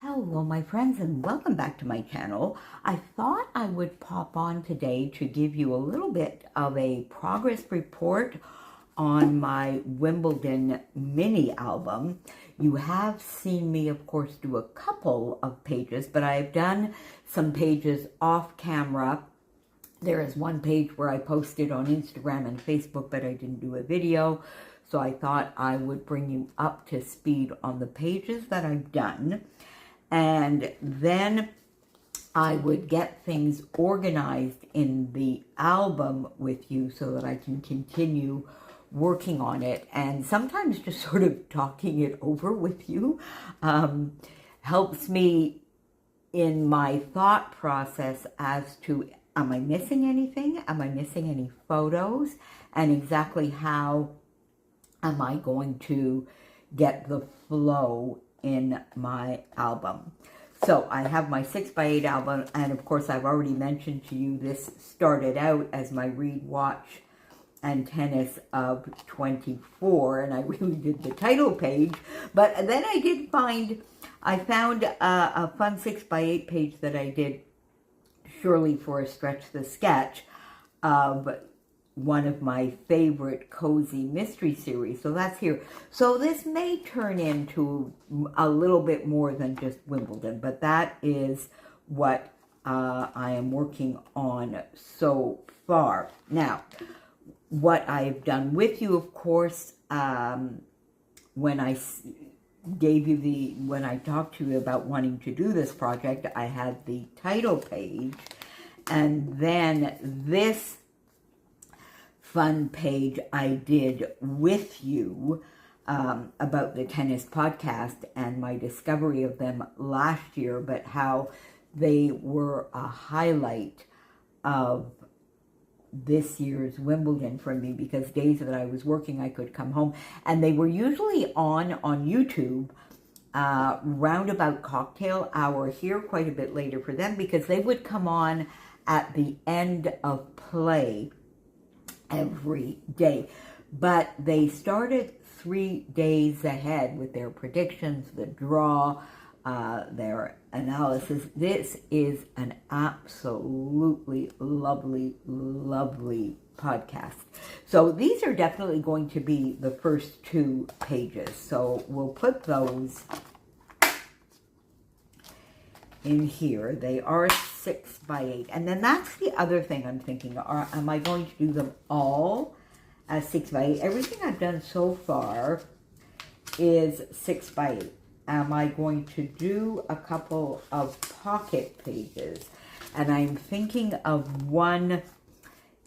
Hello my friends and welcome back to my channel. I thought I would pop on today to give you a little bit of a progress report on my Wimbledon mini album. You have seen me of course do a couple of pages, but I've done some pages off camera. There is one page where I posted on Instagram and Facebook, but I didn't do a video. So I thought I would bring you up to speed on the pages that I've done. And then I would get things organized in the album with you so that I can continue working on it. And sometimes just sort of talking it over with you helps me in my thought process as to, am I missing anything? Am I missing any photos? And exactly how am I going to get the flow in my album. So I have my 6x8 album, and of course I've already mentioned to you this started out as my Read, Watch, and Tennis of 24, and I really did the title page, but then I found a fun 6x8 page that I did surely for a stretch the sketch of one of my favorite cozy mystery series. So that's here. So this may turn into a little bit more than just Wimbledon, but that is what I am working on so far. Now, what I've done with you, of course, when I talked to you about wanting to do this project, I had the title page, and then this fun page I did with you about the tennis podcast and my discovery of them last year, but how they were a highlight of this year's Wimbledon for me, because days that I was working, I could come home, and they were usually on YouTube round about cocktail hour here, quite a bit later for them, because they would come on at the end of play every day. But they started 3 days ahead with their predictions, the draw, their analysis. This is an absolutely lovely, lovely podcast. So these are definitely going to be the first 2 pages. So we'll put those in here. They are 6x8. And then that's the other thing I'm thinking. Am I going to do them all as 6x8? Everything I've done so far is 6x8. Am I going to do a couple of pocket pages? And I'm thinking of one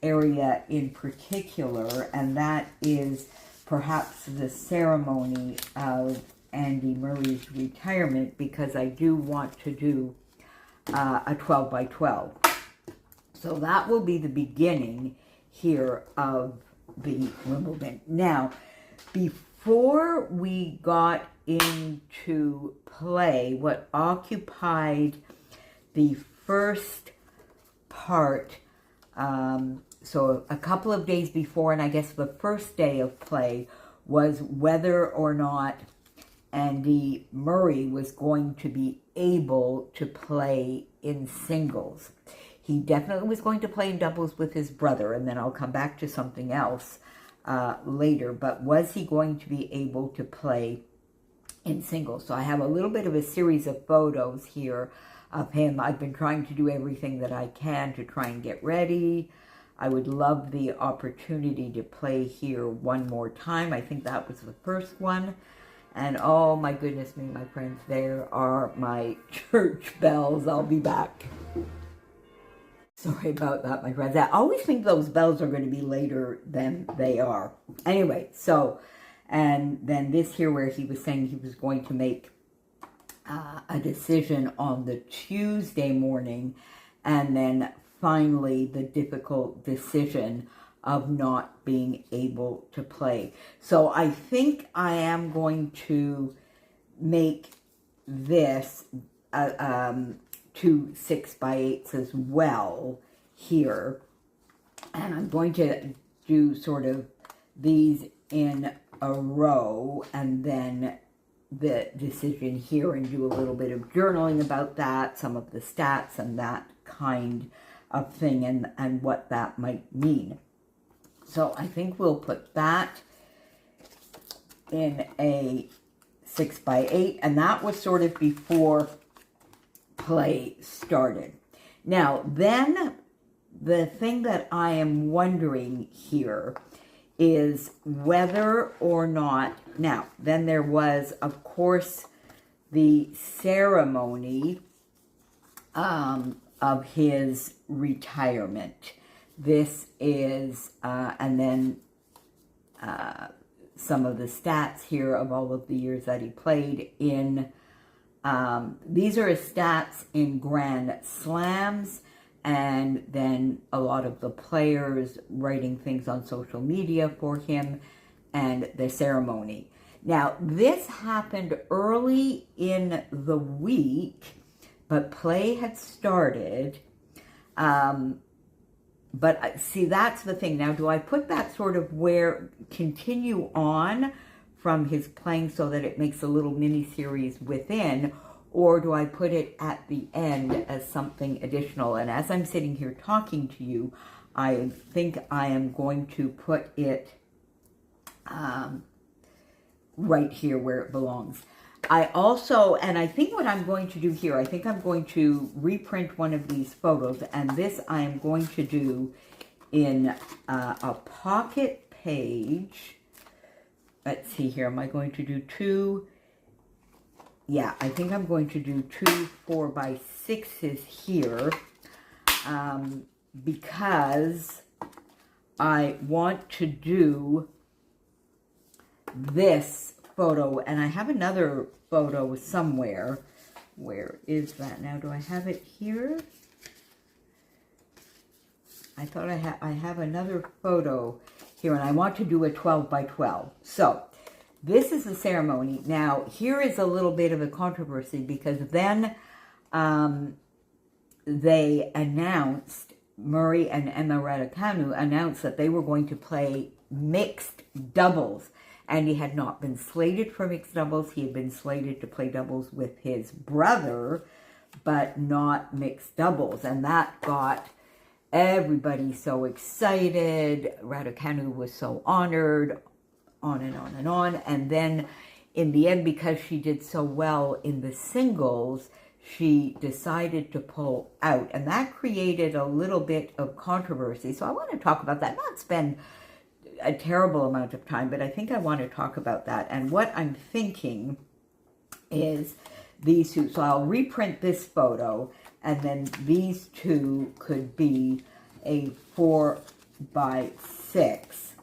area in particular, and that is perhaps the ceremony of Andy Murray's retirement, because I do want to do a 12x12. So that will be the beginning here of the Wimbledon. Now, before we got into play, what occupied the first part, so a couple of days before, and I guess the first day of play, was whether or not Andy Murray was going to be able to play in singles. He definitely was going to play in doubles with his brother, and then I'll come back to something else later, but was he going to be able to play in singles? So I have a little bit of a series of photos here of him. I've been trying to do everything that I can to try and get ready. I would love the opportunity to play here one more time. I think that was the first one. And oh my goodness me, my friends, there are my church bells. I'll be back. Sorry about that, my friends. I always think those bells are going to be later than they are. Anyway, so, and then this here where he was saying he was going to make a decision on the Tuesday morning, and then finally the difficult decision of not being able to play. So I think I am going to make this 2 6x8s as well here. And I'm going to do sort of these in a row and then the decision here and do a little bit of journaling about that, some of the stats and that kind of thing, and what that might mean. So I think we'll put that in a 6x8, and that was sort of before play started. Now, then the thing that I am wondering here is whether or not, now, then there was, of course, the ceremony of his retirement. This is, and then some of the stats here of all of the years that he played in, these are his stats in Grand Slams, and then a lot of the players writing things on social media for him, and the ceremony. Now, this happened early in the week, but play had started. But see, that's the thing. Now, do I put that sort of where, continue on from his playing so that it makes a little mini-series within, or do I put it at the end as something additional? And as I'm sitting here talking to you, I think I am going to put it right here where it belongs. I also, and I think what I'm going to do here, I think I'm going to reprint one of these photos, and this I am going to do in a pocket page. Let's see here, am I going to do two? Yeah, I think I'm going to do two 4x6s here because I want to do this photo, and I have another photo somewhere. Where is that now? Do I have it here? I thought I have another photo here, and I want to do a 12x12. So this is the ceremony. Now, here is a little bit of a controversy because then they announced, Murray and Emma Raducanu announced that they were going to play mixed doubles. And he had not been slated for mixed doubles. He had been slated to play doubles with his brother, but not mixed doubles. And that got everybody so excited. Raducanu was so honored, on and on and on. And then in the end, because she did so well in the singles, she decided to pull out. And that created a little bit of controversy. So I want to talk about that, not spend a terrible amount of time, but I think I want to talk about that. And what I'm thinking is these two, so I'll reprint this photo, and then these two could be a 4x6,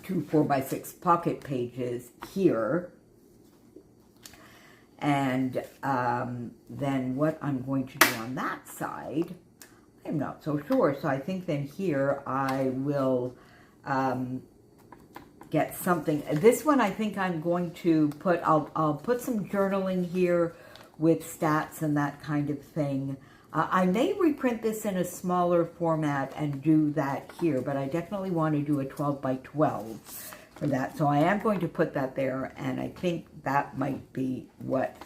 two 4x6 pocket pages here. And then what I'm going to do on that side, I'm not so sure. So I think then here I will get something. This one I think I'm going to put, I'll put some journaling here with stats and that kind of thing. I may reprint this in a smaller format and do that here, but I definitely want to do a 12x12 for that. So I am going to put that there, and I think that might be what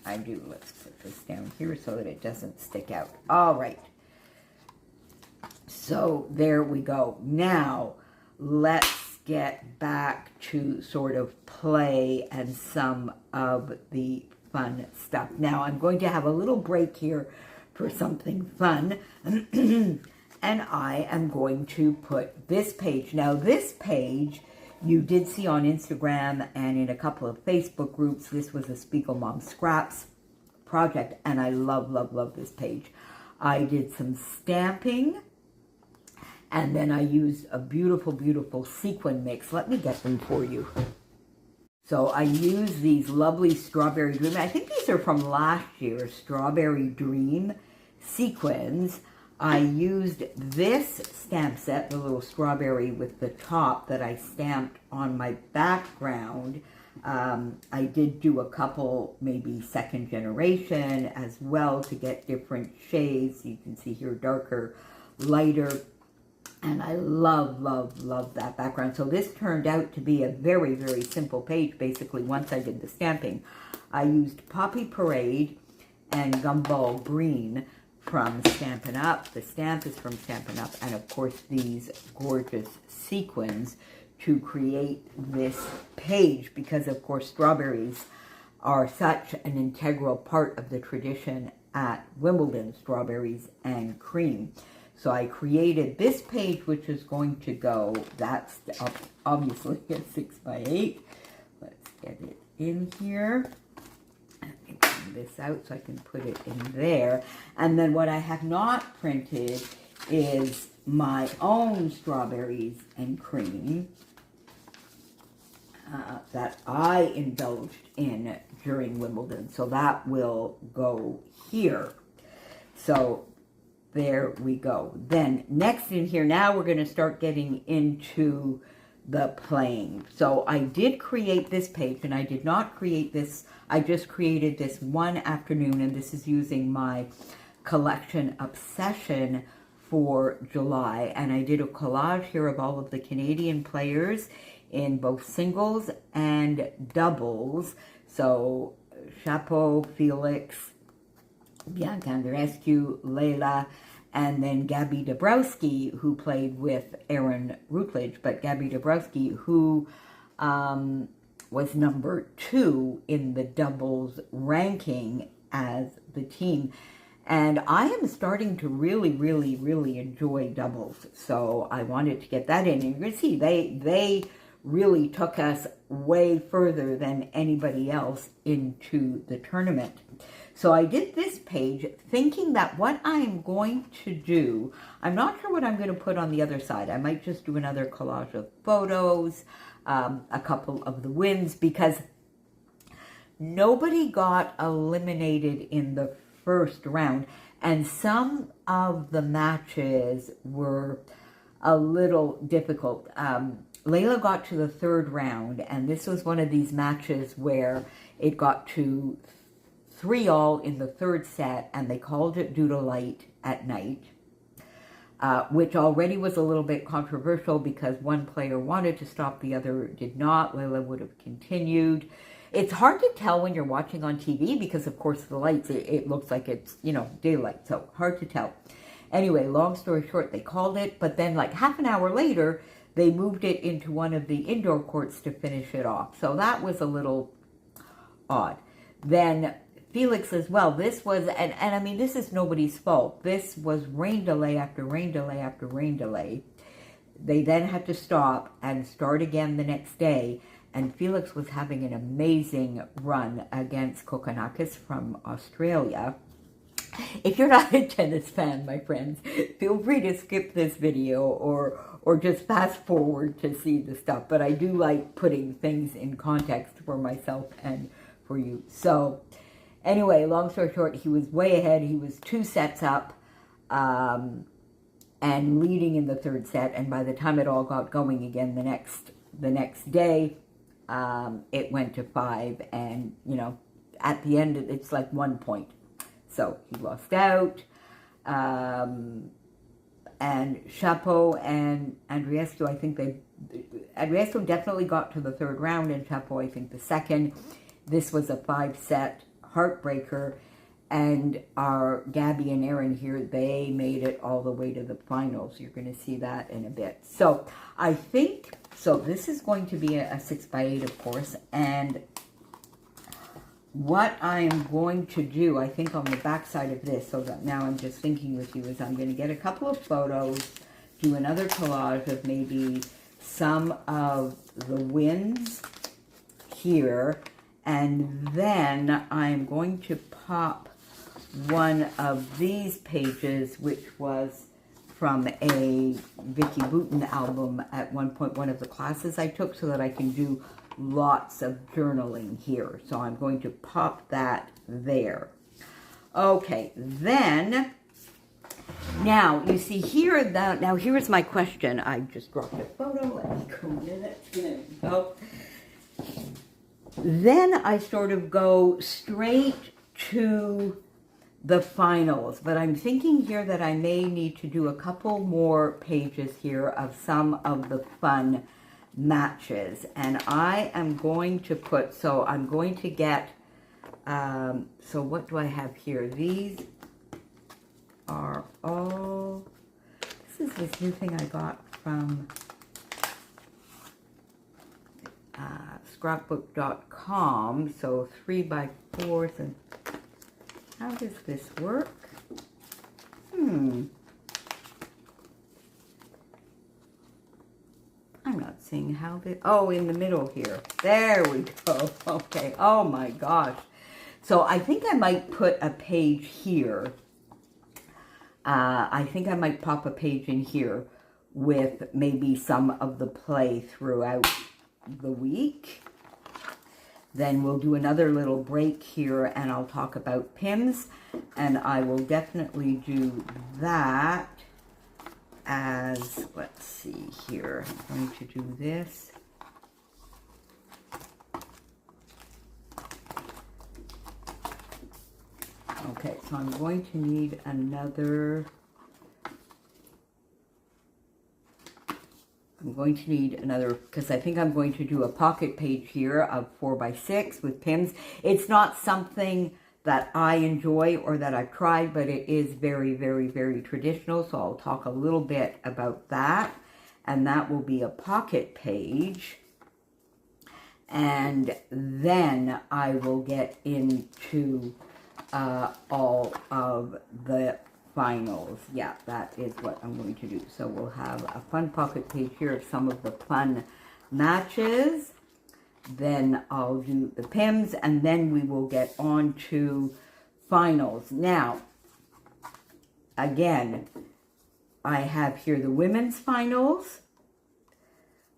I do. Let's put this down here so that it doesn't stick out. All right. So there we go. Now, let's get back to sort of play and some of the fun stuff. Now, I'm going to have a little break here for something fun. And I am going to put this page. Now, this page you did see on Instagram and in a couple of Facebook groups. This was a Spiegel Mom Scraps project, and I love, love, love this page. I did some stamping, and then I used a beautiful, beautiful sequin mix. Let me get them for you. So I used these lovely Strawberry Dream. I think these are from last year, Strawberry Dream sequins. I used this stamp set, the little strawberry with the top that I stamped on my background. I did do a couple, maybe second generation as well, to get different shades. You can see here darker, lighter. And I love, love, love that background. So this turned out to be a very, very simple page, basically, once I did the stamping. I used Poppy Parade and Gumball Green from Stampin' Up. The stamp is from Stampin' Up. And, of course, these gorgeous sequins to create this page because, of course, strawberries are such an integral part of the tradition at Wimbledon, strawberries and cream. So I created this page, which is going to go, that's obviously a 6x8. Let's get it in here. Let me bring this out so I can put it in there. And then what I have not printed is my own strawberries and cream that I indulged in during Wimbledon. So that will go here. So there we go. Then next in here, now we're going to start getting into the playing. So I did create this page, and I did not create this. I just created this one afternoon, and this is using my collection Obsession for July. And I did a collage here of all of the Canadian players in both singles and doubles. So Chapeau, Felix, Bianca Andreescu, Layla, and then Gabby Dabrowski, who played with Aaron Rutledge, but Gabby Dabrowski, who was number 2 in the doubles ranking as the team. And I am starting to really, really, really enjoy doubles. So I wanted to get that in. And you're going to see, they really took us way further than anybody else into the tournament. So I did this page thinking that what I'm going to do, I'm not sure what I'm going to put on the other side. I might just do another collage of photos, a couple of the wins, because nobody got eliminated in the first round, and some of the matches were a little difficult. Layla got to the 3rd round, and this was one of these matches where it got to 3-all in the 3rd set, and they called it due to light at night, which already was a little bit controversial because one player wanted to stop, the other did not. Layla would have continued. It's hard to tell when you're watching on TV because, of course, the lights, it looks like it's, you know, daylight, so hard to tell. Anyway, long story short, they called it, but then like half an hour later, they moved it into one of the indoor courts to finish it off. So that was a little odd. Then Felix as well, this was, and I mean, this is nobody's fault. This was rain delay after rain delay after rain delay. They then had to stop and start again the next day. And Felix was having an amazing run against Kokonakis from Australia. If you're not a tennis fan, my friends, feel free to skip this video or just fast forward to see the stuff. But I do like putting things in context for myself and for you. So anyway, long story short, he was way ahead. He was 2 sets up and leading in the 3rd set. And by the time it all got going again the next day, it went to 5. And, you know, at the end, it's like 1 point. So he lost out. And Chapeau and Andreescu, I think Andreescu definitely got to the 3rd round, and Chapeau, I think, the 2nd. This was a 5-set heartbreaker, and our Gabby and Aaron here, they made it all the way to the finals. You're going to see that in a bit. So I think, so this is going to be a 6x8, of course, and what I'm going to do, I think on the back side of this, so that now I'm just thinking with you, is I'm going to get a couple of photos, do another collage of maybe some of the wins here, and then I'm going to pop one of these pages, which was from a Vicky Boutin album at one point, one of the classes I took, so that I can do lots of journaling here. So I'm going to pop that there. Okay, then, now, you see here, now here's my question. I just dropped a photo. Let me go in it. There we go. Then I sort of go straight to the finals, but I'm thinking here that I may need to do a couple more pages here of some of the fun matches. And I am going to put, so I'm going to get, so what do I have here? These are all, this is this new thing I got from scrapbook.com. So 3x4s, and how does this work? I'm not seeing how this, oh, in the middle here. There we go. Okay. Oh my gosh. So I think I might put a page here. I think I might pop a page in here with maybe some of the play throughout the week. Then we'll do another little break here and I'll talk about PIMS, and I will definitely do that as, let's see here, I'm going to do this. Okay, so I'm going to need another, because I think I'm going to do a pocket page here of 4x6 with PIMS. It's not something that I enjoy or that I've tried, but it is very, very, very traditional. So I'll talk a little bit about that. And that will be a pocket page. And then I will get into all of the finals. Yeah, that is what I'm going to do. So we'll have a fun pocket page here of some of the fun matches. Then I'll do the PIMS, and then we will get on to finals. Now, again, I have here the women's finals.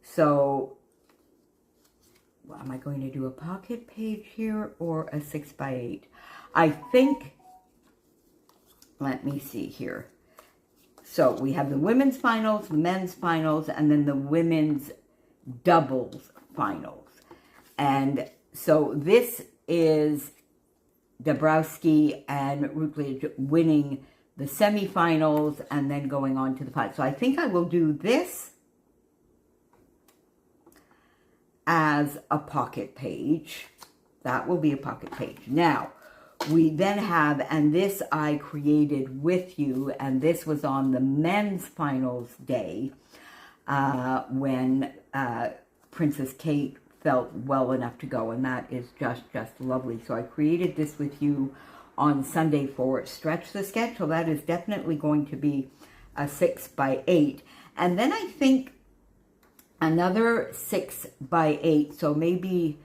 So, am I going to do a pocket page here or a 6x8? I think, let me see here. So we have the women's finals, the men's finals, and then the women's doubles finals. And so this is Dabrowski and Routledge winning the semifinals and then going on to the finals. So I think I will do this as a pocket page. That will be a pocket page. Now, we then have, and this I created with you, and this was on the men's finals day when Princess Kate felt well enough to go, and that is just lovely. So I created this with you on Sunday for Stretch the Sketch, so that is definitely going to be a 6x8. And then I think another 6x8, so maybe,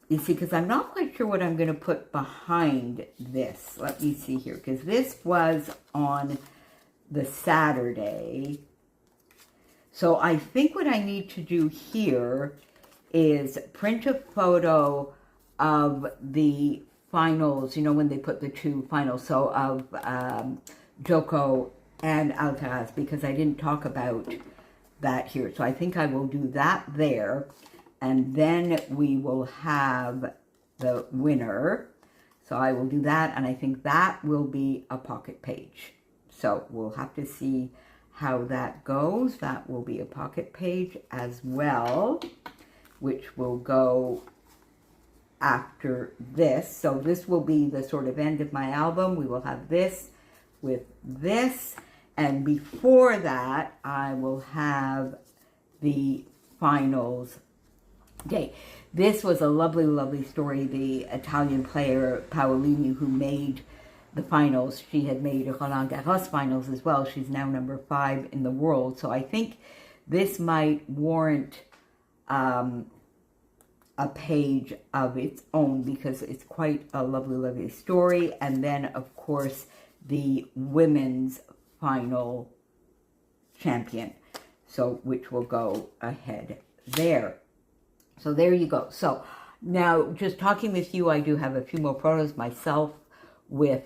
you see, because I'm not quite sure what I'm going to put behind this. Let me see here, because this was on the Saturday. So I think what I need to do here is print a photo of the finals, you know, when they put the two finals, so of Djoko and Alcaraz, because I didn't talk about that here. So I think I will do that there, and then we will have the winner. So I will do that, and I think that will be a pocket page. So we'll have to see how that goes. That will be a pocket page as well, which will go after this. So this will be the sort of end of my album. We will have this with this. And before that, I will have the finals day. This was a lovely, lovely story. The Italian player, Paolini, who made the finals, she had made Roland Garros finals as well. She's now number 5 in the world. So I think this might warrant a page of its own, because it's quite a lovely, lovely story. And then, of course, the women's final champion, so which will go ahead there. So there you go. So now, just talking with you, I do have a few more photos myself with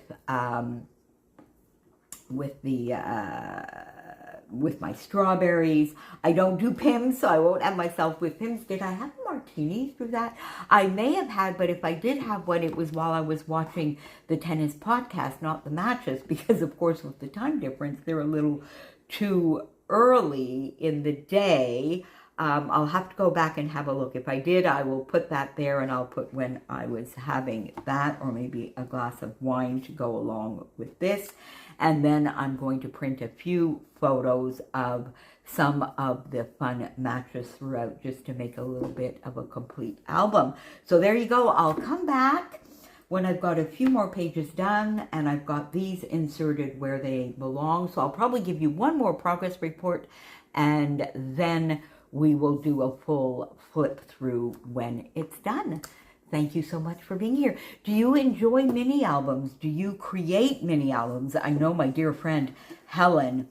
my strawberries. I don't do PIMS, so I won't have myself with PIMS. Did I have a martinis through that. I may have had, but if I did have one, it was while I was watching the tennis podcast, not the matches, because of course with the time difference, they're a little too early in the day. I'll have to go back and have a look. If I did, I will put that there, and I'll put when I was having that, or maybe a glass of wine to go along with this. And then I'm going to print a few photos of some of the fun matches throughout, just to make a little bit of a complete album. So there you go. I'll come back when I've got a few more pages done, and I've got these inserted where they belong. So I'll probably give you one more progress report, and then we will do a full flip through when it's done. Thank you so much for being here. Do you enjoy mini albums? Do you create mini albums? I know my dear friend Helen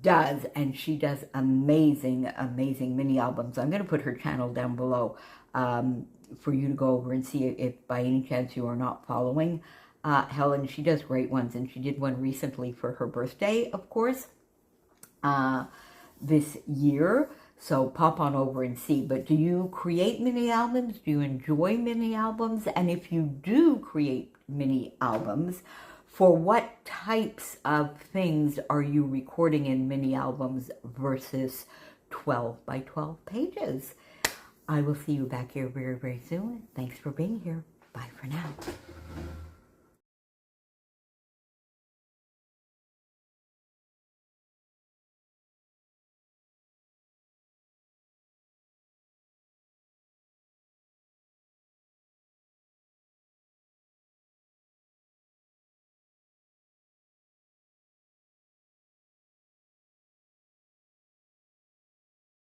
does, and she does amazing, amazing mini albums. I'm going to put her channel down below for you to go over and see if by any chance you are not following Helen. She does great ones, and she did one recently for her birthday, of course, this year. So pop on over and see. But do you create mini albums? Do you enjoy mini albums? And if you do create mini albums, for what types of things are you recording in mini albums versus 12 by 12 pages? I will see you back here very, very soon. Thanks for being here. Bye for now.